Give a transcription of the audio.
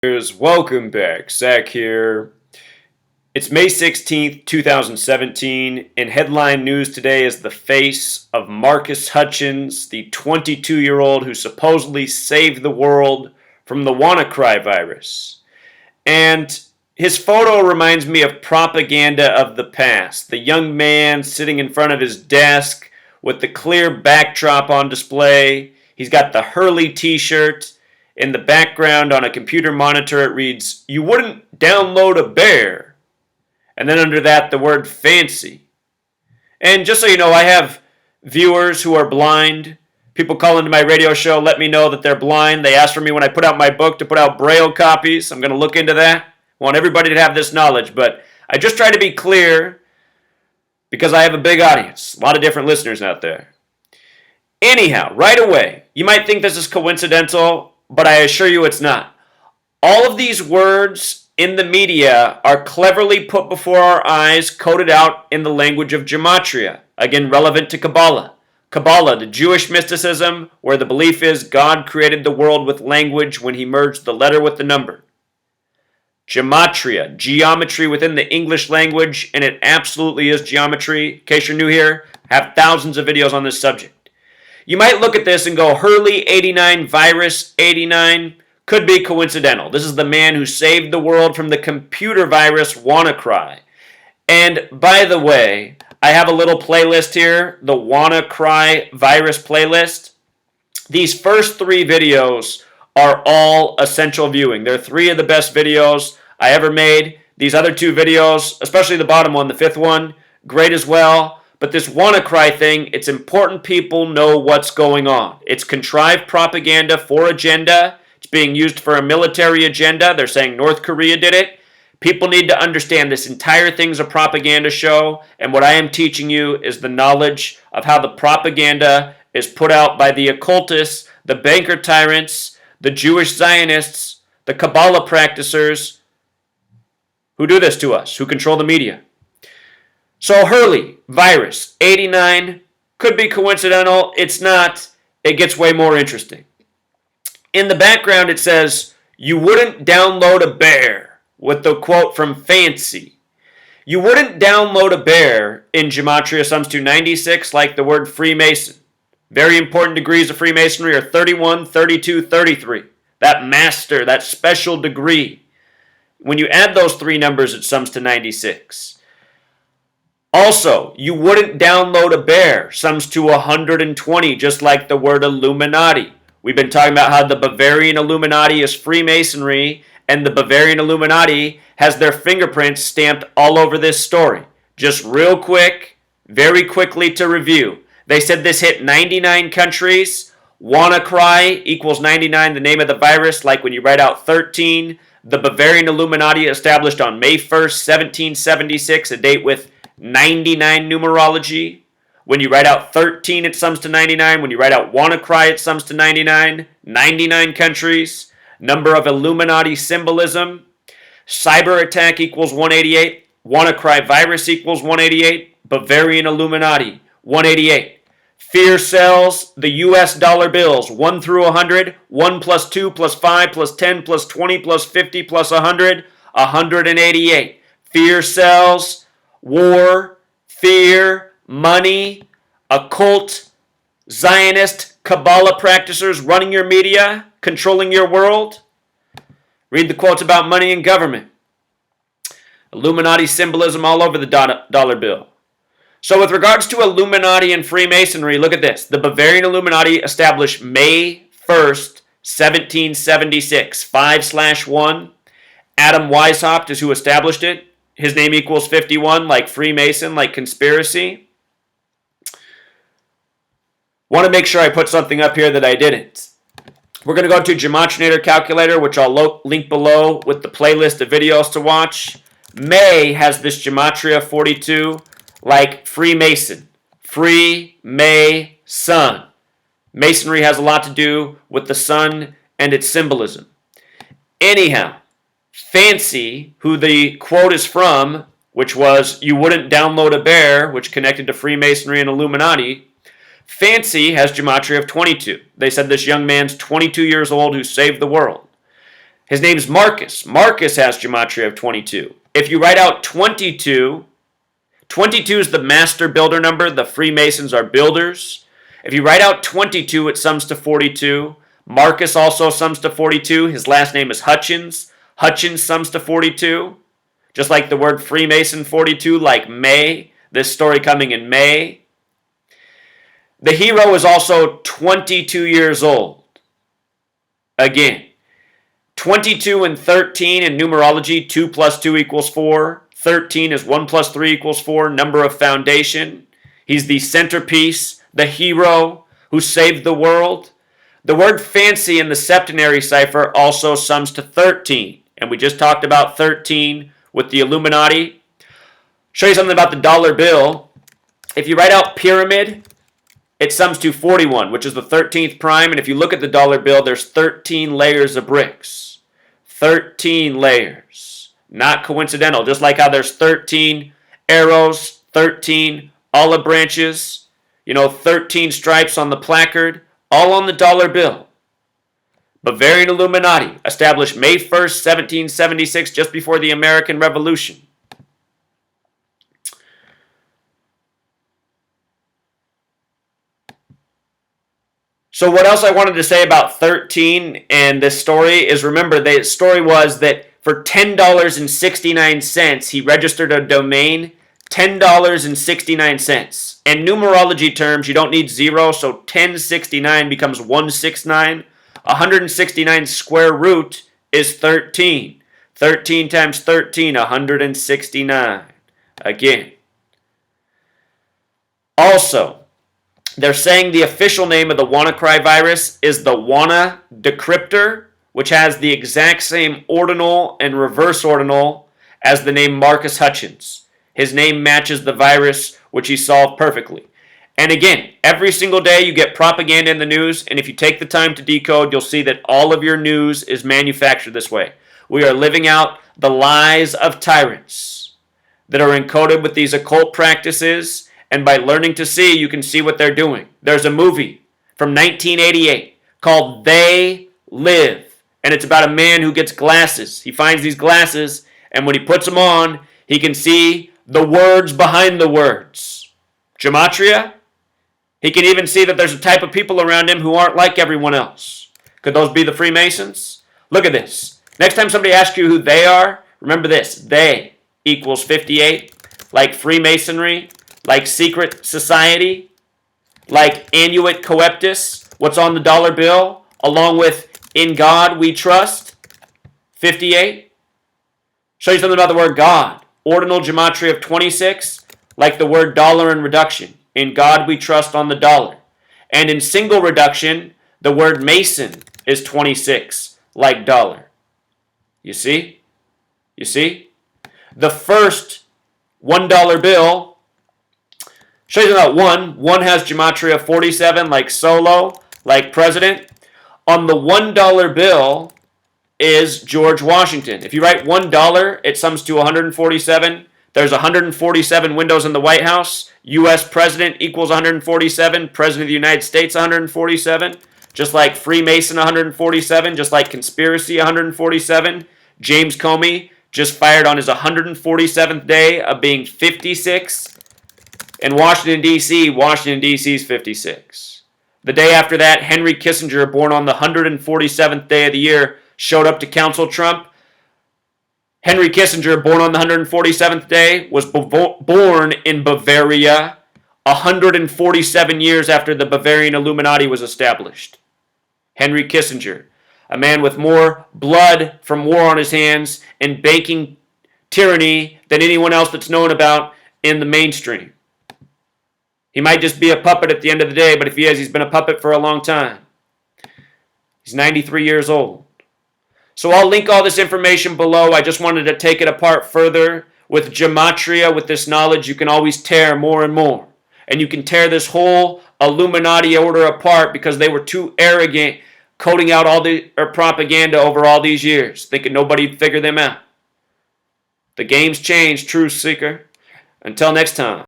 Welcome back, Zach here. It's May 16th, 2017, and headline news today is the face of Marcus Hutchins, the 22-year-old who supposedly saved the world from the WannaCry virus. And his photo reminds me of propaganda of the past. The young man sitting in front of his desk with the clear backdrop on display. He's got the Hurley t-shirt. In the background on a computer monitor it reads, "You wouldn't download a bear." And then under that the word fancy. And just so you know, I have viewers who are blind. People call into my radio show, let me know that they're blind. They ask for me when I put out my book to put out Braille copies. I'm going to look into that. I want everybody to have this knowledge. But I just try to be clear because I have a big audience. A lot of different listeners out there. Anyhow, right away, you might think this is coincidental, but I assure you it's not. All of these words in the media are cleverly put before our eyes, coded out in the language of gematria. Again, relevant to Kabbalah. Kabbalah, the Jewish mysticism, where the belief is God created the world with language when he merged the letter with the number. Gematria, geometry within the English language, and it absolutely is geometry. In case you're new here, I have thousands of videos on this subject. You might look at this and go, Hurley 89, virus 89, could be coincidental. This is the man who saved the world from the computer virus WannaCry. And by the way, I have a little playlist here, the WannaCry virus playlist. These first 3 videos are all essential viewing. They're 3 of the best videos I ever made. These other 2 videos, especially the bottom one, the 5th one, great as well. But this WannaCry thing, it's important people know what's going on. It's contrived propaganda for agenda. It's being used for a military agenda. They're saying North Korea did it. People need to understand this entire thing's a propaganda show. And what I am teaching you is the knowledge of how the propaganda is put out by the occultists, the banker tyrants, the Jewish Zionists, the Kabbalah practicers who do this to us, who control the media. So Hurley, virus, 89, could be coincidental. It's not. It gets way more interesting. In the background it says, "You wouldn't download a bear," with the quote from Fancy. You wouldn't download a bear in Gematria sums to 96 like the word Freemason. Very important degrees of Freemasonry are 31, 32, 33. That master, that special degree. When you add those 3 numbers it sums to 96. Also, you wouldn't download a bear sums to 120, just like the word Illuminati. We've been talking about how the Bavarian Illuminati is Freemasonry, and the Bavarian Illuminati has their fingerprints stamped all over this story. Just real quick, very quickly to review. They said this hit 99 countries. WannaCry equals 99, the name of the virus, like when you write out 13. The Bavarian Illuminati established on May 1st, 1776, a date with 99 numerology. When you write out 13, it sums to 99. When you write out WannaCry, it sums to 99. 99 countries. Number of Illuminati symbolism. Cyber attack equals 188. WannaCry virus equals 188. Bavarian Illuminati, 188. Fear cells, the US dollar bills, 1 through 100. 1 plus 2 plus 5 plus 10 plus 20 plus 50 plus 100. 188. Fear cells, war, fear, money, occult, Zionist, Kabbalah practitioners running your media, controlling your world. Read the quotes about money and government. Illuminati symbolism all over the dollar bill. So with regards to Illuminati and Freemasonry, look at this. The Bavarian Illuminati established May 1st, 1776, 5/1. Adam Weishaupt is who established it. His name equals 51, like Freemason, like conspiracy. Want to make sure I put something up here that I didn't. We're going to go to Gematrinator Calculator, which I'll link below with the playlist of videos to watch. May has this Gematria 42, like Freemason. Free, May, Sun. Masonry has a lot to do with the sun and its symbolism. Anyhow, Fancy, who the quote is from, which was, "You wouldn't download a bear," which connected to Freemasonry and Illuminati, Fancy has Gematria of 22. They said this young man's 22 years old who saved the world. His name's Marcus. Marcus has gematria of 22. If you write out 22, 22 is the master builder number. The Freemasons are builders. If you write out 22, it sums to 42. Marcus also sums to 42. His last name is Hutchins. Hutchins sums to 42. Just like the word Freemason 42, like May. This story coming in May. The hero is also 22 years old. Again, 22 and 13 in numerology, 2 plus 2 equals 4. 13 is 1 plus 3 equals 4, number of foundation. He's the centerpiece, the hero who saved the world. The word fancy in the septenary cipher also sums to 13. And we just talked about 13 with the Illuminati. Show you something about the dollar bill. If you write out pyramid, it sums to 41, which is the 13th prime. And if you look at the dollar bill, there's 13 layers of bricks. 13 layers. Not coincidental. Just like how there's 13 arrows, 13 olive branches, 13 stripes on the placard, all on the dollar bill. Bavarian Illuminati, established May 1st, 1776, just before the American Revolution. So what else I wanted to say about 13 and this story is, remember, the story was that for $10.69, he registered a domain, $10.69. In numerology terms, you don't need zero, so 1069 becomes 169. 169 square root is 13. 13 times 13, 169. Again. Also, they're saying the official name of the WannaCry virus is the Wanna decryptor, which has the exact same ordinal and reverse ordinal as the name Marcus Hutchins. His name matches the virus, which he solved perfectly. And again, every single day you get propaganda in the news, and if you take the time to decode, you'll see that all of your news is manufactured this way. We are living out the lies of tyrants that are encoded with these occult practices. And by learning to see, you can see what they're doing. There's a movie from 1988 called They Live. And it's about a man who gets glasses. He finds these glasses, and when he puts them on, he can see the words behind the words. Gematria? He can even see that there's a type of people around him who aren't like everyone else. Could those be the Freemasons? Look at this. Next time somebody asks you who they are, remember this. They equals 58, like Freemasonry, like secret society, like annuit coeptus, what's on the dollar bill, along with in God we trust, 58. Show you something about the word God. Ordinal gematria of 26, like the word dollar in reduction. In God we trust on the dollar. And in single reduction, the word Mason is 26, like dollar. You see? You see? The first $1 bill, show you about one. One has gematria 47, like solo, like president. On the $1 bill is George Washington. If you write $1, it sums to 147. There's 147 windows in the White House. U.S. president equals 147. President of the United States, 147. Just like Freemason, 147. Just like conspiracy, 147. James Comey just fired on his 147th day of being 56. In Washington, D.C., Washington, D.C.'s 56. The day after that, Henry Kissinger, born on the 147th day of the year, showed up to counsel Trump. Henry Kissinger, born on the 147th day, was born in Bavaria 147 years after the Bavarian Illuminati was established. Henry Kissinger, a man with more blood from war on his hands and banking tyranny than anyone else that's known about in the mainstream. He might just be a puppet at the end of the day, but if he is, he's been a puppet for a long time. He's 93 years old. So I'll link all this information below. I just wanted to take it apart further. With gematria, with this knowledge, you can always tear more and more. And you can tear this whole Illuminati order apart because they were too arrogant, coding out all the propaganda over all these years, thinking nobody'd figure them out. The game's changed, truth seeker. Until next time.